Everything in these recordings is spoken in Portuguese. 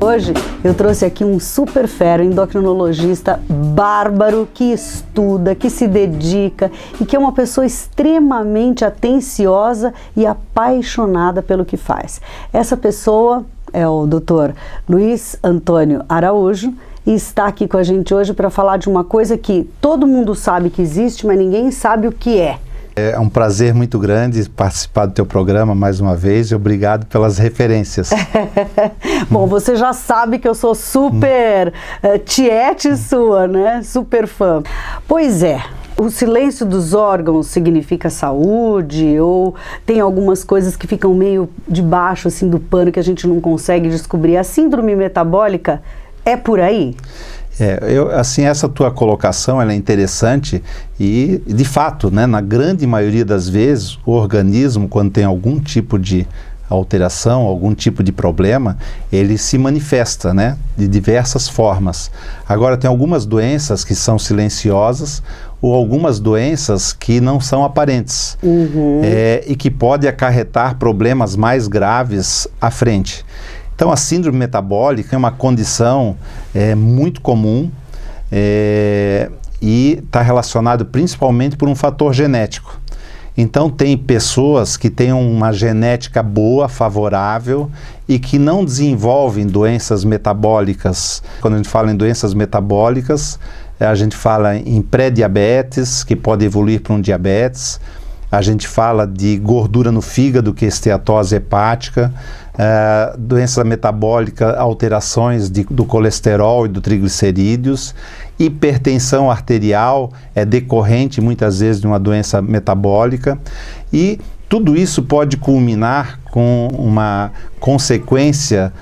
Hoje eu trouxe aqui um super fera, endocrinologista bárbaro, que estuda, que se dedica e que é uma pessoa extremamente atenciosa e apaixonada pelo que faz. Essa pessoa é o Dr. Luiz Antônio Araújo e está aqui com a gente hoje para falar de uma coisa que todo mundo sabe que existe, mas ninguém sabe o que é. É um prazer muito grande participar do teu programa mais uma vez e obrigado pelas referências. Bom, você já sabe que eu sou super tiete sua, né? Super fã. Pois é, o silêncio dos órgãos significa saúde ou tem algumas coisas que ficam meio debaixo assim do pano que a gente não consegue descobrir? A síndrome metabólica é por aí? Essa tua colocação ela é interessante e, de fato, né, na grande maioria das vezes, o organismo, quando tem algum tipo de alteração, algum tipo de problema, ele se manifesta, né, de diversas formas. Agora, tem algumas doenças que são silenciosas ou algumas doenças que não são aparentes e que podem acarretar problemas mais graves à frente. Então, a síndrome metabólica é uma condição muito comum e está relacionado principalmente por um fator genético. Então, tem pessoas que têm uma genética boa, favorável e que não desenvolvem doenças metabólicas. Quando a gente fala em doenças metabólicas, a gente fala em pré-diabetes, que pode evoluir para um diabetes. A gente fala de gordura no fígado, que é esteatose hepática, doença metabólica, alterações do colesterol e do triglicerídeos, hipertensão arterial é decorrente muitas vezes de uma doença metabólica e tudo isso pode culminar com uma consequência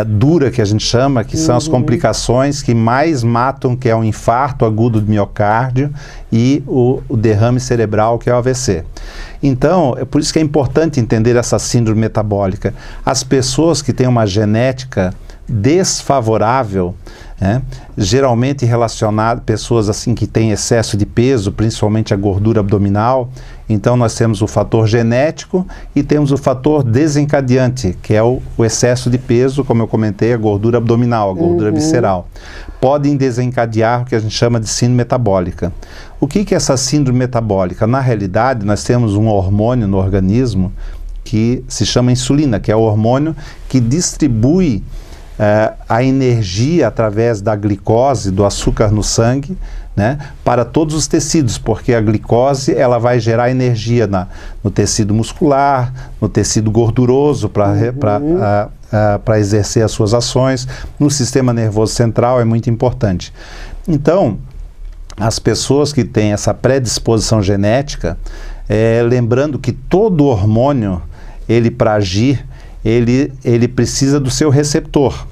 dura que a gente chama, que são as complicações que mais matam, que é o infarto agudo do miocárdio e o derrame cerebral, que é o AVC. Então, é por isso que é importante entender essa síndrome metabólica. As pessoas que têm uma genética desfavorável, geralmente relacionado pessoas assim que têm excesso de peso, principalmente a gordura abdominal. Então nós temos o fator genético e temos o fator desencadeante, que é o excesso de peso, como eu comentei, a gordura abdominal, a gordura visceral. Podem desencadear o que a gente chama de síndrome metabólica. O que é essa síndrome metabólica? Na realidade, nós temos um hormônio no organismo que se chama insulina, que é o hormônio que distribui a energia através da glicose, do açúcar no sangue, né, para todos os tecidos, porque a glicose ela vai gerar energia no tecido muscular, no tecido gorduroso para exercer as suas ações, no sistema nervoso central é muito importante. Então, as pessoas que têm essa predisposição genética, lembrando que todo hormônio, ele para agir, ele precisa do seu receptor.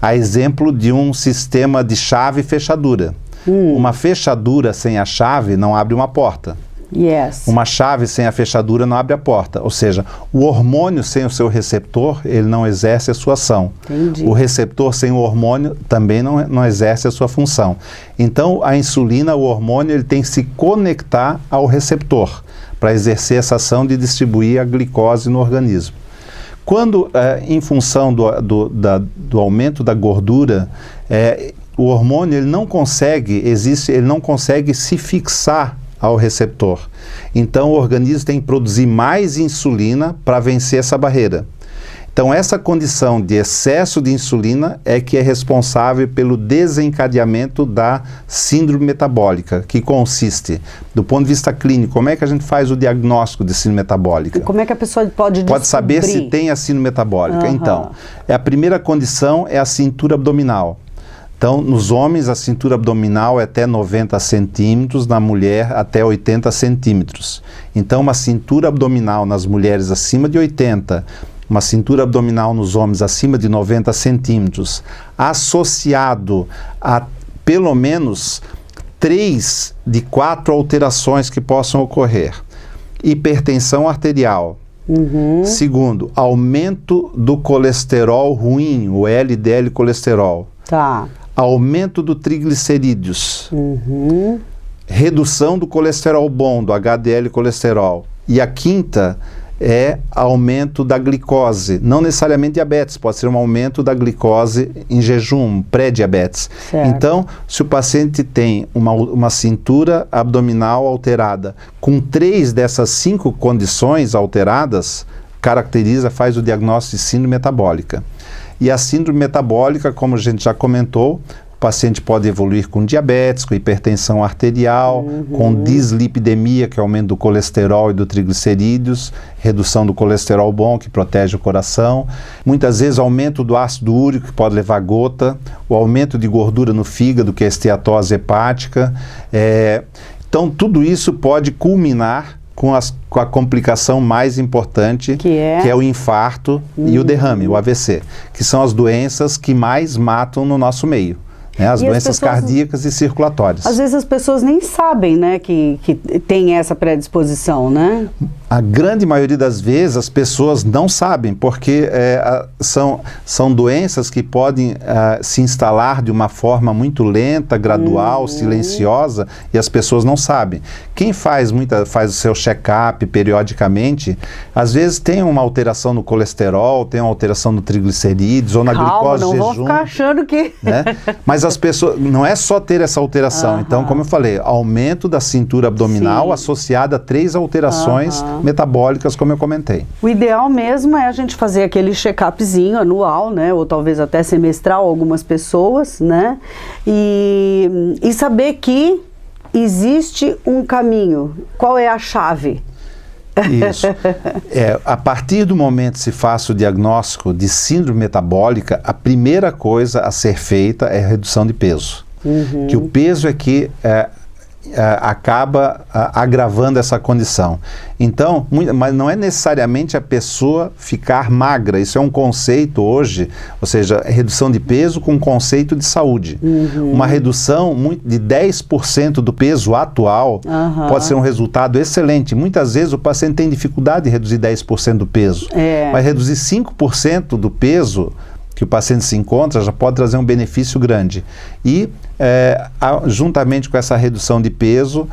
A exemplo de um sistema de chave e fechadura. Uma fechadura sem a chave não abre uma porta. Uma chave sem a fechadura não abre a porta. Ou seja, o hormônio sem o seu receptor, ele não exerce a sua ação. O receptor sem o hormônio também não exerce a sua função. Então, a insulina, o hormônio, ele tem que se conectar ao receptor para exercer essa ação de distribuir a glicose no organismo. Quando, em função do aumento da gordura, o hormônio ele não consegue se fixar ao receptor. Então, o organismo tem que produzir mais insulina para vencer essa barreira. Então, essa condição de excesso de insulina é que é responsável pelo desencadeamento da síndrome metabólica, que consiste, do ponto de vista clínico, como é que a gente faz o diagnóstico de síndrome metabólica? Como é que a pessoa pode descobrir? Pode saber se tem a síndrome metabólica. Então, a primeira condição é a cintura abdominal. Então, nos homens, a cintura abdominal é até 90 centímetros, na mulher até 80 centímetros. Então, uma cintura abdominal nas mulheres acima de 80, uma cintura abdominal nos homens acima de 90 centímetros, associado a pelo menos 3 de 4 alterações que possam ocorrer. Hipertensão arterial. Segundo, aumento do colesterol ruim, o LDL colesterol. Aumento do triglicerídeos. Redução do colesterol bom, do HDL colesterol. E a quinta é aumento da glicose. Não necessariamente diabetes, pode ser um aumento da glicose em jejum, pré-diabetes. Então, se o paciente tem uma cintura abdominal alterada, com 3 dessas 5 condições alteradas, faz o diagnóstico de síndrome metabólica. E a síndrome metabólica, como a gente já comentou, o paciente pode evoluir com diabetes, com hipertensão arterial, com dislipidemia, que é o aumento do colesterol e do triglicerídeos, redução do colesterol bom, que protege o coração. Muitas vezes aumento do ácido úrico, que pode levar a gota, o aumento de gordura no fígado, que é a esteatose hepática. Então, tudo isso pode culminar com a complicação mais importante, que é o infarto e o derrame, o AVC, que são as doenças que mais matam no nosso meio. As doenças cardíacas e circulatórias. Às vezes as pessoas nem sabem, né, que tem essa predisposição, né? A grande maioria das vezes as pessoas não sabem, porque são doenças que podem se instalar de uma forma muito lenta, gradual, silenciosa, e as pessoas não sabem. Quem faz o seu check-up periodicamente, às vezes tem uma alteração no colesterol, tem uma alteração no triglicerídeos ou na glicose de jejum. Não vão ficar achando que... Né? Mas as pessoas, não é só ter essa alteração. Então, como eu falei, aumento da cintura abdominal associada a 3 alterações metabólicas, como eu comentei. O ideal mesmo é a gente fazer aquele check-upzinho anual, né, ou talvez até semestral, algumas pessoas, né, e saber que existe um caminho. Qual é a chave? Isso. A partir do momento que se faça o diagnóstico de síndrome metabólica, a primeira coisa a ser feita é a redução de peso. Que o peso é que acaba agravando essa condição. Então, mas não é necessariamente a pessoa ficar magra. Isso é um conceito hoje, ou seja, redução de peso com conceito de saúde. Uma redução de 10% do peso atual pode ser um resultado excelente. Muitas vezes o paciente tem dificuldade de reduzir 10% do peso, mas reduzir 5% do peso que o paciente se encontra já pode trazer um benefício grande. E, juntamente com essa redução de peso,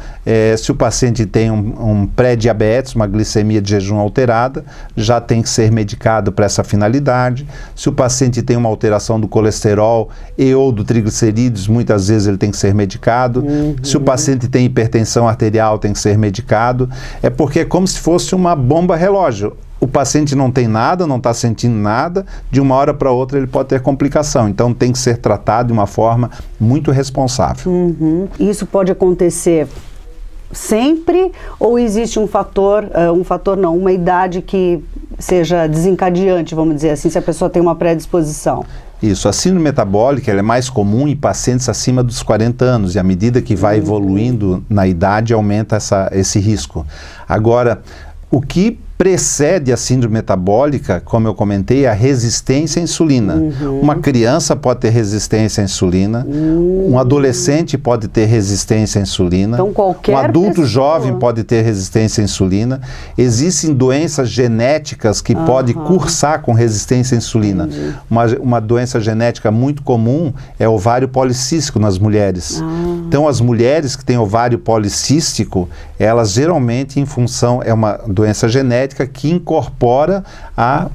se o paciente tem um pré-diabetes, uma glicemia de jejum alterada, já tem que ser medicado para essa finalidade. Se o paciente tem uma alteração do colesterol e ou do triglicerídeos, muitas vezes ele tem que ser medicado. Se o paciente tem hipertensão arterial, tem que ser medicado. É porque é como se fosse uma bomba relógio. O paciente não tem nada, não está sentindo nada, de uma hora para outra ele pode ter complicação. Então tem que ser tratado de uma forma muito responsável. Isso pode acontecer sempre ou existe uma idade que seja desencadeante, vamos dizer assim, se a pessoa tem uma predisposição? Isso, a síndrome metabólica ela é mais comum em pacientes acima dos 40 anos e à medida que vai evoluindo na idade aumenta esse risco. Agora, o que precede a síndrome metabólica, como eu comentei, é a resistência à insulina. Uma criança pode ter resistência à insulina, um adolescente pode ter resistência à insulina, então, um adulto jovem pode ter resistência à insulina. Existem doenças genéticas que podem cursar com resistência à insulina. Uma doença genética muito comum é o ovário policístico nas mulheres. Então, as mulheres que têm ovário policístico, elas geralmente, é uma doença genética que incorpora a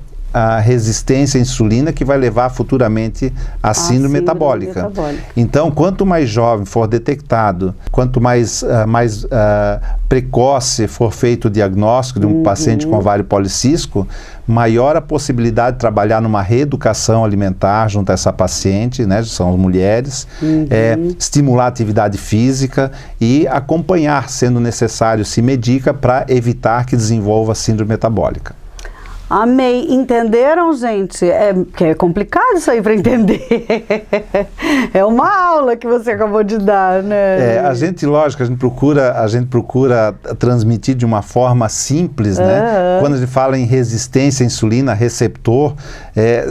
resistência à insulina que vai levar futuramente à síndrome metabólica. Então, quanto mais jovem for detectado, quanto mais precoce for feito o diagnóstico de um paciente com ovário policístico, maior a possibilidade de trabalhar numa reeducação alimentar junto a essa paciente, né, são as mulheres, estimular a atividade física e acompanhar, sendo necessário, se medica para evitar que desenvolva a síndrome metabólica. Amei. Entenderam, gente? Porque é complicado isso aí para entender. É uma aula que você acabou de dar, né? A gente procura transmitir de uma forma simples, né? Quando a gente fala em resistência à insulina, receptor,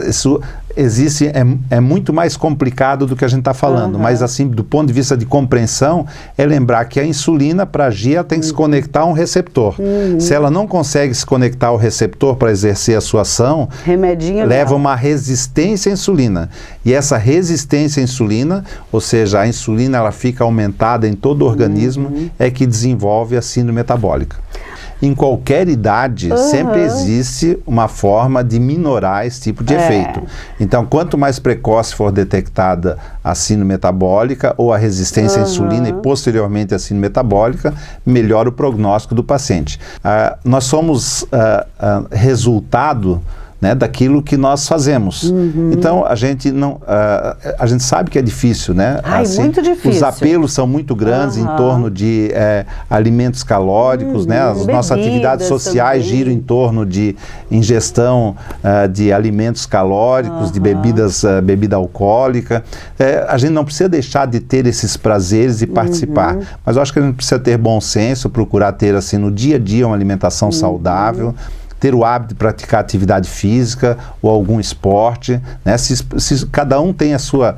isso existe, é muito mais complicado do que a gente está falando, mas assim, do ponto de vista de compreensão, é lembrar que a insulina, para agir, ela tem que se conectar a um receptor. Se ela não consegue se conectar ao receptor para exercer a sua ação, leva uma resistência à insulina. E essa resistência à insulina, ou seja, a insulina ela fica aumentada em todo o organismo, é que desenvolve a síndrome metabólica. em qualquer idade, sempre existe uma forma de minorar esse tipo de efeito. Então, quanto mais precoce for detectada a síndrome metabólica ou a resistência à insulina e posteriormente a síndrome metabólica, melhora o prognóstico do paciente. Nós somos resultado, né, daquilo que nós fazemos. Então, a gente sabe que é difícil, né? Muito difícil. Os apelos são muito grandes em torno de alimentos calóricos, né? As nossas atividades sociais giram em torno de ingestão de alimentos calóricos, de bebida alcoólica. A gente não precisa deixar de ter esses prazeres e participar, mas eu acho que a gente precisa ter bom senso, procurar ter, assim, no dia a dia uma alimentação saudável, ter o hábito de praticar atividade física ou algum esporte, né? Se cada um tem a sua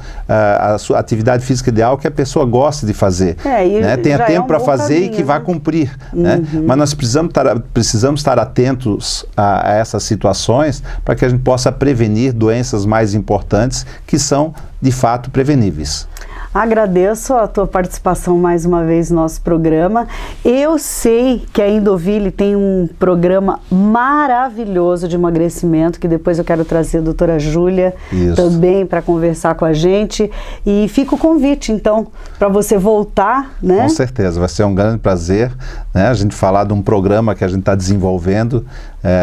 atividade física ideal que a pessoa gosta de fazer, né? Tenha tempo para fazer caminho, e que vá cumprir, né? Mas nós precisamos estar atentos a essas situações para que a gente possa prevenir doenças mais importantes que são, de fato, preveníveis. Agradeço a tua participação mais uma vez no nosso programa. Eu sei que a Endoville tem um programa maravilhoso de emagrecimento, que depois eu quero trazer a doutora Júlia também para conversar com a gente. E fica o convite, então, para você voltar, né? Com certeza, vai ser um grande prazer, né, a gente falar de um programa que a gente está desenvolvendo,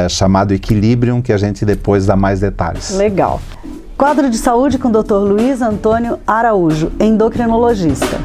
chamado Equilibrium, que a gente depois dá mais detalhes. Legal. Quadro de Saúde com o Dr. Luiz Antônio Araújo, endocrinologista.